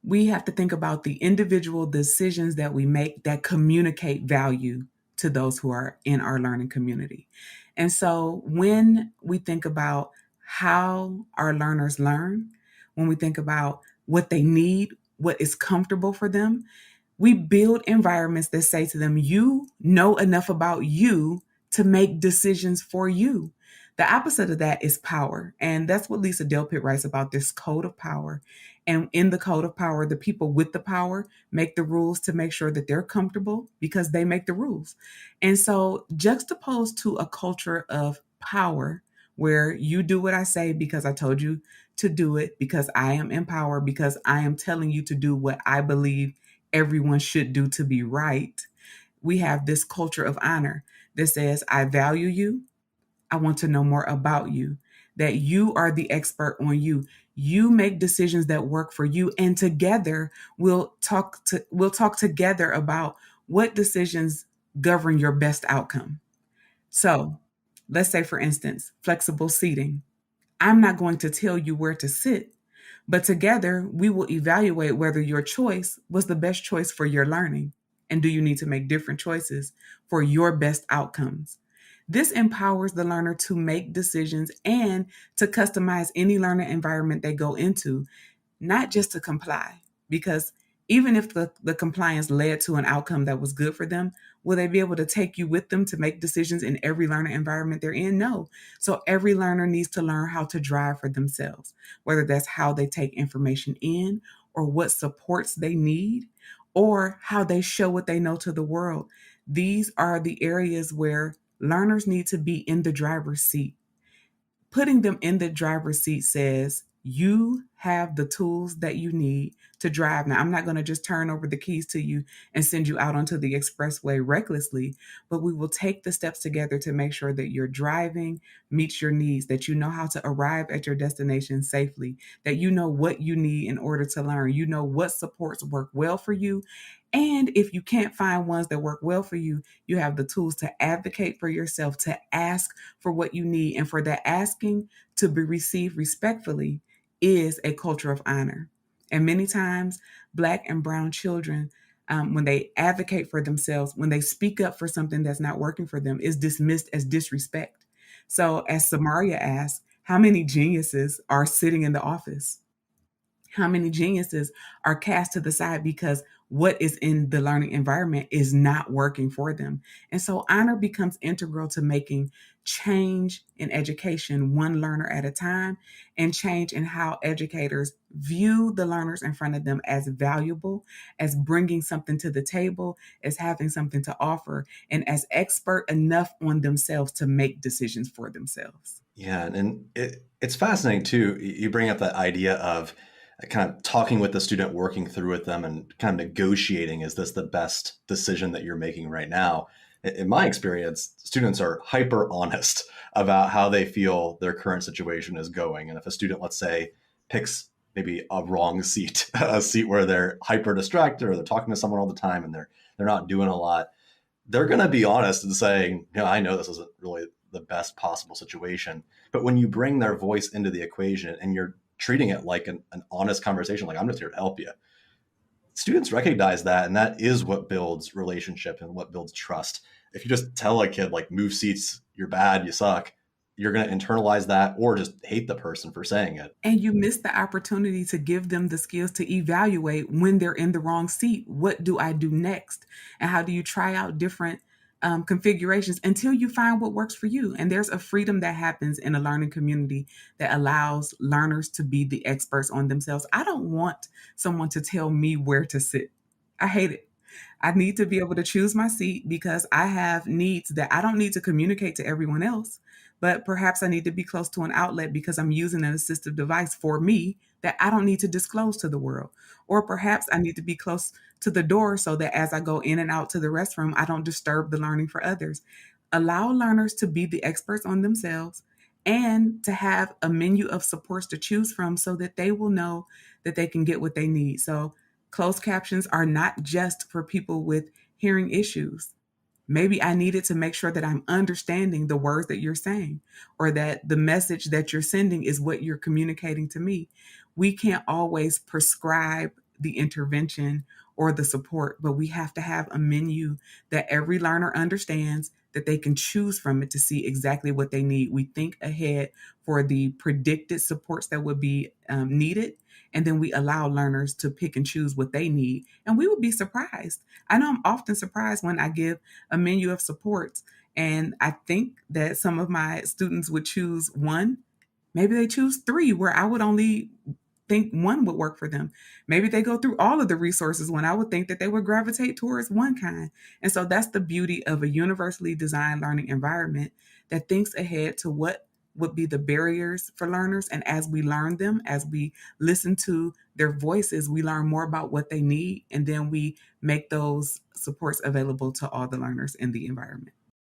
we have to think about the individual decisions that we make that communicate value to those who are in our learning community. And so when we think about how our learners learn, when we think about what they need, what is comfortable for them, we build environments that say to them, you know enough about you to make decisions for you. The opposite of that is power. And that's what Lisa Delpit writes about, this code of power. And in the code of power, the people with the power make the rules to make sure that they're comfortable because they make the rules. And so, juxtaposed to a culture of power, where you do what I say because I told you to do it, because I am in power, because I am telling you to do what I believe everyone should do to be right, we have this culture of honor that says, I value you. I want to know more about you, that you are the expert on you. You make decisions that work for you. And together we'll talk together about what decisions govern your best outcome. So let's say, for instance, flexible seating. I'm not going to tell you where to sit, but together we will evaluate whether your choice was the best choice for your learning. And do you need to make different choices for your best outcomes? This empowers the learner to make decisions and to customize any learning environment they go into, not just to comply. Because even if the compliance led to an outcome that was good for them, will they be able to take you with them to make decisions in every learning environment they're in? No. So every learner needs to learn how to drive for themselves, whether that's how they take information in, or what supports they need, or how they show what they know to the world. These are the areas where learners need to be in the driver's seat. Putting them in the driver's seat says, you have the tools that you need to drive. Now, I'm not going to just turn over the keys to you and send you out onto the expressway recklessly, but we will take the steps together to make sure that your driving meets your needs, that you know how to arrive at your destination safely, that you know what you need in order to learn, you know what supports work well for you. And if you can't find ones that work well for you, you have the tools to advocate for yourself, to ask for what you need, and for that asking to be received respectfully is a culture of honor. And many times, Black and Brown children, when they advocate for themselves, when they speak up for something that's not working for them, is dismissed as disrespect. So, as Samaria asked, how many geniuses are sitting in the office? How many geniuses are cast to the side because what is in the learning environment is not working for them? And so honor becomes integral to making change in education, one learner at a time, and change in how educators view the learners in front of them as valuable, as bringing something to the table, as having something to offer, and as expert enough on themselves to make decisions for themselves. Yeah, and it's fascinating too. You bring up that idea of kind of talking with the student, working through with them, and kind of negotiating. Is this the best decision that you're making right now? In my experience, students are hyper honest about how they feel their current situation is going. And if a student, let's say, picks maybe a wrong seat, a seat where they're hyper distracted or they're talking to someone all the time and they're not doing a lot, they're going to be honest and saying, I know this isn't really the best possible situation. But when you bring their voice into the equation and you're treating it like an honest conversation, like, I'm just here to help you, students recognize that. And that is what builds relationship and what builds trust. If you just tell a kid, like, move seats, you're bad, you suck, you're going to internalize that or just hate the person for saying it. And you miss the opportunity to give them the skills to evaluate when they're in the wrong seat. What do I do next? And how do you try out different configurations until you find what works for you? And there's a freedom that happens in a learning community that allows learners to be the experts on themselves. I don't want someone to tell me where to sit. I hate it. I need to be able to choose my seat because I have needs that I don't need to communicate to everyone else, but perhaps I need to be close to an outlet because I'm using an assistive device for me that I don't need to disclose to the world. Or perhaps I need to be close to the door so that as I go in and out to the restroom, I don't disturb the learning for others. Allow learners to be the experts on themselves and to have a menu of supports to choose from so that they will know that they can get what they need. So closed captions are not just for people with hearing issues. Maybe I needed to make sure that I'm understanding the words that you're saying or that the message that you're sending is what you're communicating to me. We can't always prescribe the intervention or the support, but we have to have a menu that every learner understands, that they can choose from it to see exactly what they need. We think ahead for the predicted supports that would be needed, and then we allow learners to pick and choose what they need. And we would be surprised. I know I'm often surprised when I give a menu of supports, and I think that some of my students would choose one. Maybe they choose three where I would only think one would work for them. Maybe they go through all of the resources when I would think that they would gravitate towards one kind. And so that's the beauty of a universally designed learning environment that thinks ahead to what would be the barriers for learners. And as we learn them, as we listen to their voices, we learn more about what they need. And then we make those supports available to all the learners in the environment.